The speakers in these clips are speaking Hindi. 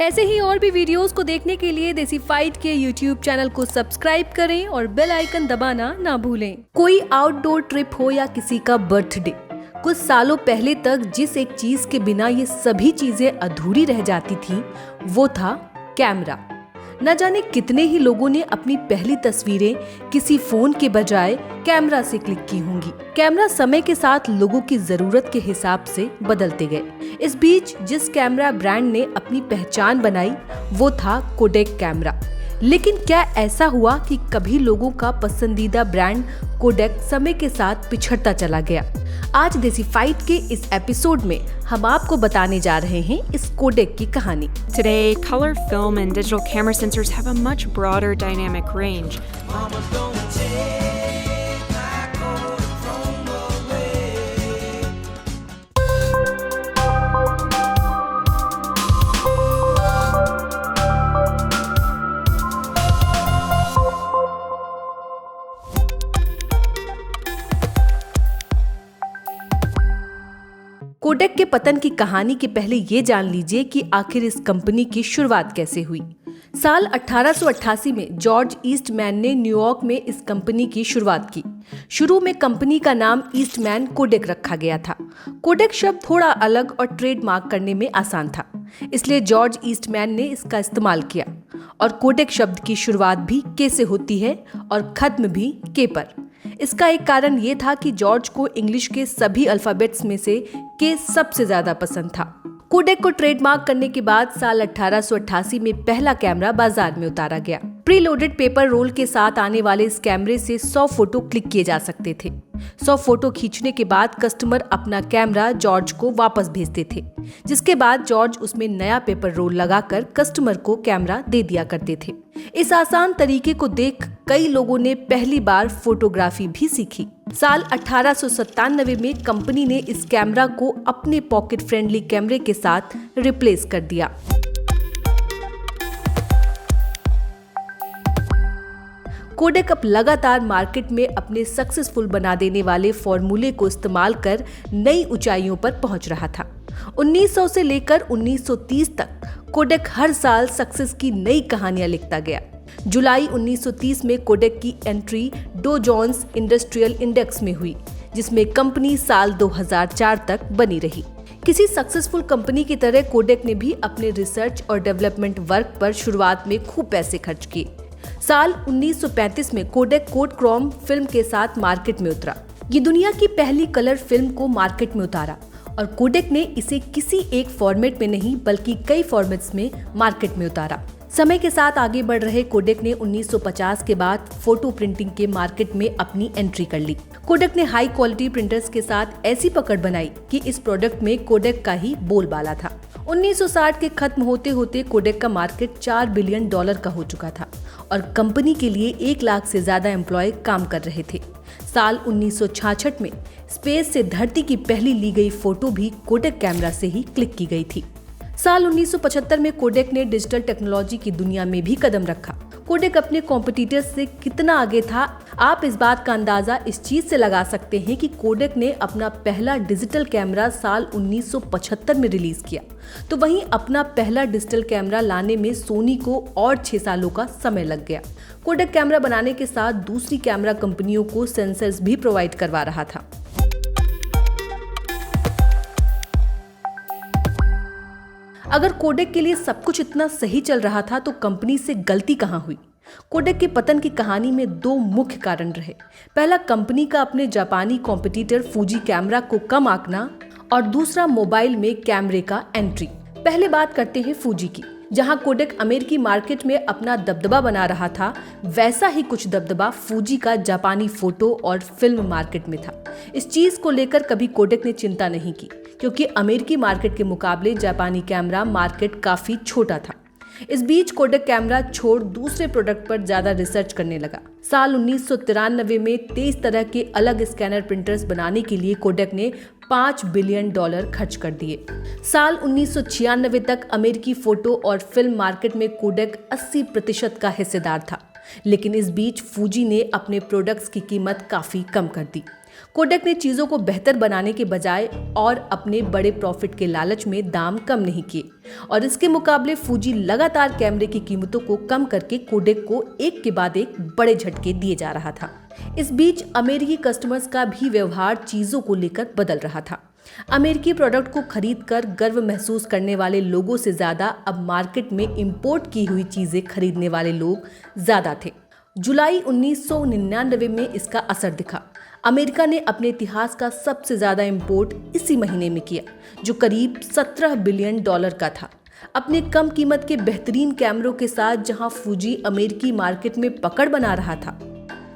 ऐसे ही और भी वीडियोस को देखने के लिए देसी फाइट के YouTube चैनल को सब्सक्राइब करें और बेल आइकन दबाना ना भूलें। कोई आउटडोर ट्रिप हो या किसी का बर्थडे, कुछ सालों पहले तक जिस एक चीज के बिना ये सभी चीजें अधूरी रह जाती थी वो था कैमरा। न जाने कितने ही लोगों ने अपनी पहली तस्वीरें किसी फोन के बजाय कैमरा से क्लिक की होंगी। कैमरा समय के साथ लोगों की जरूरत के हिसाब से बदलते गए। इस बीच जिस कैमरा ब्रांड ने अपनी पहचान बनाई वो था कोडेक कैमरा। लेकिन क्या ऐसा हुआ कि कभी लोगों का पसंदीदा ब्रांड कोडेक समय के साथ पिछड़ता चला गया? आज देसी फाइट के इस एपिसोड में हम आपको बताने जा रहे हैं इस कोडेक की कहानी। Today, color, film, and digital camera sensors have a much broader dynamic range. Kodak के पतन की कहानी के पहले ये जान लीजिए कि आखिर इस कंपनी की शुरुआत कैसे हुई। साल 1888 में जॉर्ज ईस्टमैन ने न्यूयॉर्क में इस कंपनी की शुरुआत की। शुरू में कंपनी का नाम ईस्टमैन कोडेक रखा गया था। कोडेक शब्द थोड़ा अलग और ट्रेडमार्क करने में आसान था, इसलिए जॉर्ज ईस्टमैन ने इसका इस्तेमाल किया। और कोडेक शब्द की शुरुआत भी के से होती है और खत्म भी के पर। इसका एक कारण ये था कि जॉर्ज को इंग्लिश के सभी अल्फाबेट्स में से के सबसे ज्यादा पसंद था। कोडेक को ट्रेडमार्क करने के बाद साल 1888 में पहला कैमरा बाजार में उतारा गया। प्रीलोडेड पेपर रोल के साथ आने वाले इस कैमरे से 100 फोटो क्लिक किए जा सकते थे। 100 फोटो खींचने के बाद कस्टमर अपना कैमरा जॉर्ज को वापस भेजते थे, जिसके बाद जॉर्ज उसमें नया पेपर रोल लगाकर कस्टमर को कैमरा दे दिया करते थे। इस आसान तरीके को देख कई लोगों ने पहली बार फोटोग्राफी भी सीखी। साल 1897 में कंपनी ने इस कैमरा को अपने पॉकेट फ्रेंडली कैमरे के साथ रिप्लेस कर दिया। कोडेक अब लगातार मार्केट में अपने सक्सेसफुल बना देने वाले फॉर्मूले को इस्तेमाल कर नई ऊंचाइयों पर पहुंच रहा था। 1900 से लेकर 1930 तक कोडेक हर साल सक्सेस की नई कहानियां लिखता गया। जुलाई 1930 में कोडेक की entry Dow Jones Industrial Index में हुई, जिसमें कंपनी साल 2004 तक बनी रही। किसी सक्सेसफुल कंपनी की तरह कोडेक ने भी अपने रिसर्च और डेवलपमेंट वर्क पर शुरुआत में खूब पैसे खर्च किए। साल 1935 में कोडेक कोडक्रोम फिल्म के साथ मार्केट में उतरा। ये दुनिया की पहली कलर फिल्म को मार्केट में उतारा और कोडेक ने इसे किसी एक फॉर्मेट में नहीं बल्कि कई फॉर्मेट्स में मार्केट में उतारा। समय के साथ आगे बढ़ रहे कोडेक ने 1950 के बाद फोटो प्रिंटिंग के मार्केट में अपनी एंट्री कर ली। कोडेक ने हाई क्वालिटी प्रिंटर्स के साथ ऐसी पकड़ बनाई कि इस प्रोडक्ट में कोडेक का ही बोलबाला था। 1960 के खत्म होते होते कोडेक का मार्केट $4 बिलियन का हो चुका था और कंपनी के लिए 1 लाख से ज्यादा एम्प्लॉय काम कर रहे थे। साल 1966 में स्पेस से धरती की पहली ली गई फोटो भी कोडेक कैमरा से ही क्लिक की गई थी। साल 1975 में कोडेक ने डिजिटल टेक्नोलॉजी की दुनिया में भी कदम रखा। कोडेक अपने कॉम्पिटिटर्स से कितना आगे था, आप इस बात का अंदाजा इस चीज से लगा सकते हैं कि कोडेक ने अपना पहला डिजिटल कैमरा साल 1975 में रिलीज किया, तो वहीं अपना पहला डिजिटल कैमरा लाने में सोनी को और 6 सालों का समय लग गया। कोडेक कैमरा बनाने के साथ दूसरी कैमरा कंपनियों को सेंसर्स भी प्रोवाइड करवा रहा था। अगर कोडेक के लिए सब कुछ इतना सही चल रहा था तो कंपनी से गलती कहां हुई? कोडेक के पतन की कहानी में 2 मुख्य कारण रहे। पहला, कंपनी का अपने जापानी कॉम्पिटिटर फूजी कैमरा को कम आंकना और दूसरा, मोबाइल में कैमरे का एंट्री। पहले बात करते हैं फूजी की। जहां कोडेक अमेरिकी मार्केट में अपना दबदबा बना रहा था, वैसा ही कुछ दबदबा फूजी का जापानी फोटो और फिल्म मार्केट में था। इस चीज को लेकर कभी कोडेक ने चिंता नहीं की, क्योंकि अमेरिकी मार्केट के मुकाबले जापानी कैमरा मार्केट काफी छोटा था। इस बीच कोडेक कैमरा छोड़ दूसरे प्रोडक्ट पर ज्यादा रिसर्च करने लगा। साल 1993 में 23 तरह के अलग स्कैनर प्रिंटर्स बनाने के लिए कोडेक ने $5 बिलियन खर्च कर दिए। साल 1996 तक अमेरिकी फोटो और फिल्म मार्केट में कोडेक 80% का हिस्सेदार था, लेकिन इस बीच फूजी ने अपने प्रोडक्ट्स की कीमत काफी कम कर दी। कोडेक ने चीजों को बेहतर बनाने के बजाय और अपने बड़े प्रॉफिट के लालच में दाम कम नहीं किए और इसके मुकाबले फूजी लगातार कैमरे की कीमतों को कम करके कोडेक को एक के बाद एक बड़े झटके दिए जा रहा था। इस बीच अमेरिकी कस्टमर्स का भी व्यवहार चीजों को लेकर बदल रहा था। अमेरिकी प्रोडक्ट को खरीदकर गर्व महसूस करने वाले लोगों से ज्यादा अब मार्केट में इंपोर्ट की हुई चीजें खरीदने वाले लोग ज्यादा थे। जुलाई 1999 में इसका असर दिखा। अमेरिका ने अपने इतिहास का सबसे ज्यादा इंपोर्ट इसी महीने में किया, जो करीब $17 बिलियन का था। अपने कम कीमत के बेहतरीन कैमरों के साथ जहां फूजी अमेरिकी मार्केट में पकड़ बना रहा था,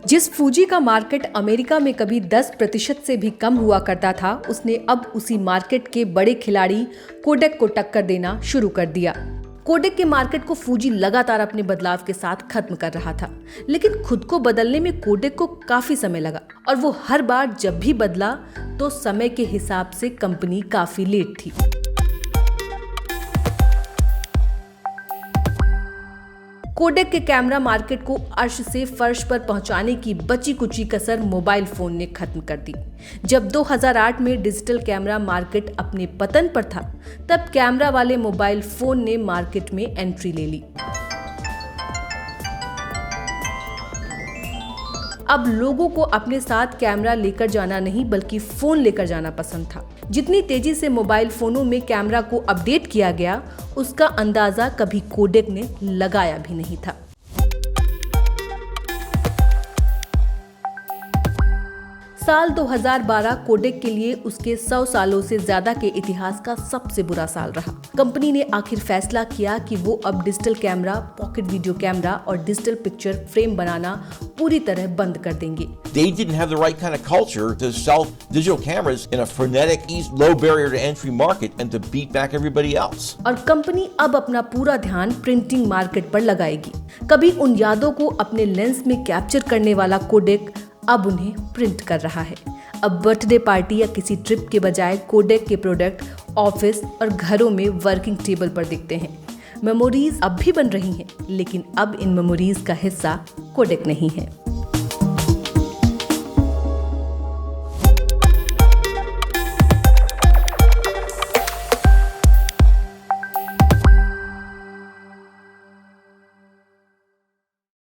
जिस फूजी का मार्केट अमेरिका में कभी 10% से भी कम हुआ करता था, उसने अब उसी मार्केट के बड़े खिलाड़ी कोडेक को टक्कर देना शुरू कर दिया। कोडेक के मार्केट को फूजी लगातार अपने बदलाव के साथ खत्म कर रहा था, लेकिन खुद को बदलने में कोडेक को काफी समय लगा और वो हर बार जब भी बदला तो समय के हिसाब से कंपनी काफी लेट थी। कोडेक के कैमरा मार्केट को अर्श से फर्श पर पहुंचाने की बची कुची कसर मोबाइल फोन ने खत्म कर दी। जब 2008 में डिजिटल कैमरा मार्केट अपने पतन पर था, तब कैमरा वाले मोबाइल फोन ने मार्केट में एंट्री ले ली। अब लोगों को अपने साथ कैमरा लेकर जाना नहीं बल्कि फोन लेकर जाना पसंद था। जितनी तेजी से मोबाइल फोनों में कैमरा को अपडेट किया गया, उसका अंदाजा कभी कोडेक ने लगाया भी नहीं था। साल 2012 कोडेक के लिए उसके 100 सालों से ज्यादा के इतिहास का सबसे बुरा साल रहा। कंपनी ने आखिर फैसला किया कि वो अब digital camera, pocket video camera और डिजिटल पिक्चर फ्रेम बनाना पूरी तरह बंद कर देंगे। They didn't have the right kind of culture to sell digital cameras in a frenetic, low barrier to entry market and to beat back everybody else. और कंपनी अब अपना पूरा ध्यान प्रिंटिंग मार्केट पर लगाएगी। कभी उन यादों को अपने लेंस में कैप्चर करने वाला कोडेक अब उन्हें प्रिंट कर रहा है। अब बर्थडे पार्टी या किसी ट्रिप के बजाय कोडेक के प्रोडक्ट ऑफिस और घरों में वर्किंग टेबल पर दिखते हैं। मेमोरीज अब भी बन रही हैं, लेकिन अब इन मेमोरीज का हिस्सा कोडेक नहीं है।